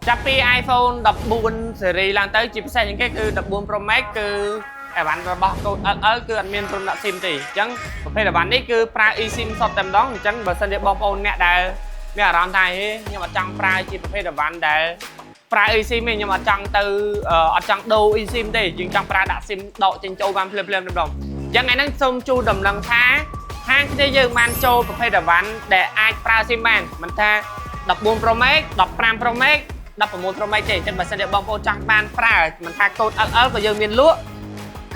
ចាប់ពី iPhone 14 series ឡើងទៅជាពិសេសជាងគេគឺ14 Pro Max គឺអីវ៉ាន់របស់កូដ LL គឺអត់មានព្រមដាក់ SIM ទេអញ្ចឹងប្រភេទអីវ៉ាន់នេះគឺប្រើ eSIM សុទ្ធតែម្ដងអញ្ចឹងបើសិនជាបងប្អូនអ្នកដែលមានអារម្មណ៍ថាខ្ញុំអត់ចង់ប្រើជាប្រភេទអីវ៉ាន់ដែលប្រើ eSIM ទេខ្ញុំអត់ចង់ទៅអត់ចង់ដូរ eSIM ទេយើងចង់ប្រើដាក់ SIM ដកចេញចូលបានភ្លាមៗតែម្ដងអញ្ចឹងថ្ងៃហ្នឹងសូមជូនដំណឹងថាហាងគ្នាយើងបានចូលប្រភេទអីវ៉ាន់ដែលអាចប្រើ SIM បានមិនថា14 Pro Max 15 Pro Max 16 Pro Max ទេអញ្ចឹងបើសិនជាបងប្អូនចង់បានប្រើមិនថាកូដ LL ក៏យើងមានលក់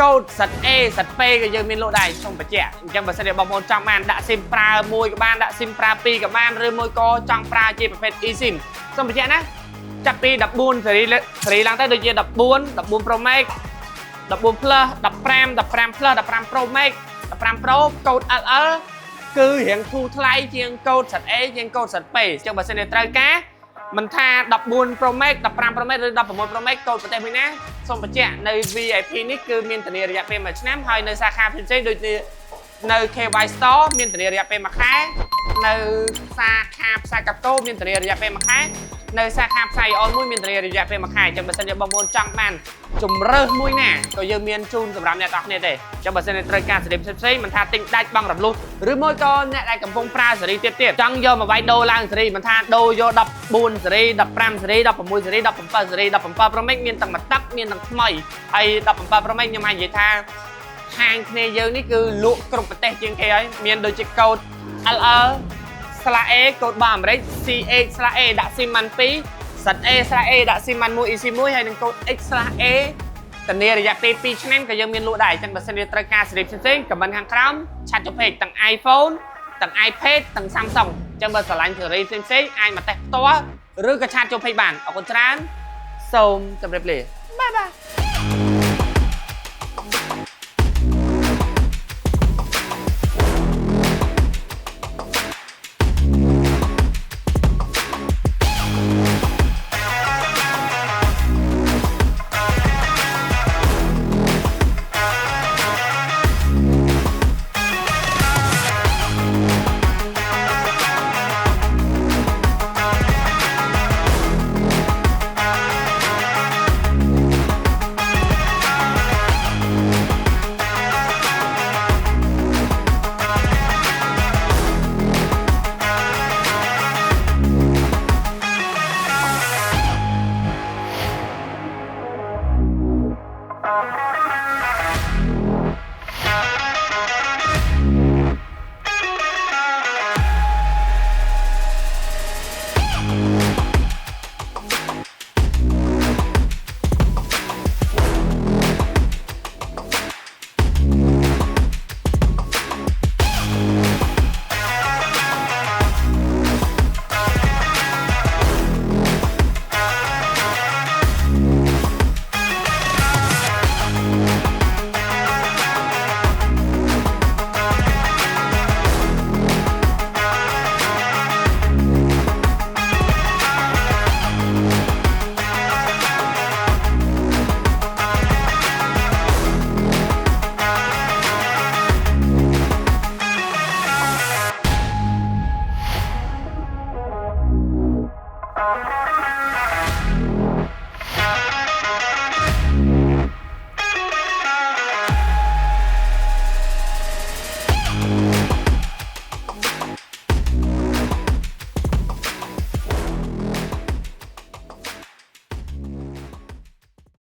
កូដសិត A សិត P ក៏យើងមានលក់ដែរសូមបញ្ជាក់អញ្ចឹងបើសិនជាបងប្អូនចង់បានដាក់ SIM ប្រើមួយក៏បានដាក់ SIM ប្រើពីរក៏បានឬមួយក៏ចង់ប្រើជាប្រភេទ eSIM សូមបញ្ជាក់ណាចាប់ពី14 series ឡើងទៅដូចជា14 Pro Max 14 Plus 15 Plus 15 Pro Max 15 Pro កូដ LL គឺរៀងធូរថ្លៃជាងកូដសិត A ជាងកូដសិត P អញ្ចឹងបើសិនជាត្រូវការមិនថា14 Pro Max 15 Pro Max ឬ16 Pro Max កូដប្រទេសមួយណាសូមបញ្ជាក់នៅ VIP នេះគឺមានធានារយៈពេល1ឆ្នាំហើយនៅសាខាផ្សេងៗដូចនៅ KY Store មានធានារយៈពេល1ខែនៅសាខាផ្សារកាប់តូមានធានារយៈពេល1ខែនៅសាខាផ្សារអនមួយមានធានារយៈពេល1ខែអញ្ចឹងបើសិនជាបងប្អូនចង់បានជំរើសមួយណាក៏យើងមានជូនសម្រាប់អ្នកទាំងអស់គ្នាទេអញ្ចឹងបើសិនជាត្រូវការសេរីផ្សេងៗមិនថាទិញដាច់បង់រំលោះឬមួយក៏អ្នកដែលកំពុងប្រើសេរីទៀតចង់យកមកវាយដូរឡើងសេរីមិនថាដូរយក14សេរី15សេរី16សេរី17សេរី17 Pro Max មានទាំងមកទឹកមានទាំងថ្មីហើយ17 Pro Max ខ្ញុំអាចនិយាយថាហាងគ្នាយើងនេះគឺលក់គ្រប់ប្រទេសជាងគេហើយមានដូចជាកូដ LL/A កូដរបស់អាមេរិក CH/A ដាក់ SIM បាន2សិត A/A ដាក់ SIM បាន1 eSIM 1ហើយនឹងកូដ X/A ធានារយៈពេល2ឆ្នាំក៏យើងមានលក់ដែរអញ្ចឹងបើសិនជាត្រូវការសេរីផ្សេងៗខមមិនខាងក្រោមឆាត់ចុះ page ទាំង iPhone ទាំង iPad ទាំង Samsung អញ្ចឹងបើស្រឡាញ់សេរីផ្សេងៗអាចមកតេស្តផ្ទាល់ឬក៏ឆាតចូល page បានអរគុណច្រើនសូមជម្រាបលាបាយបាយ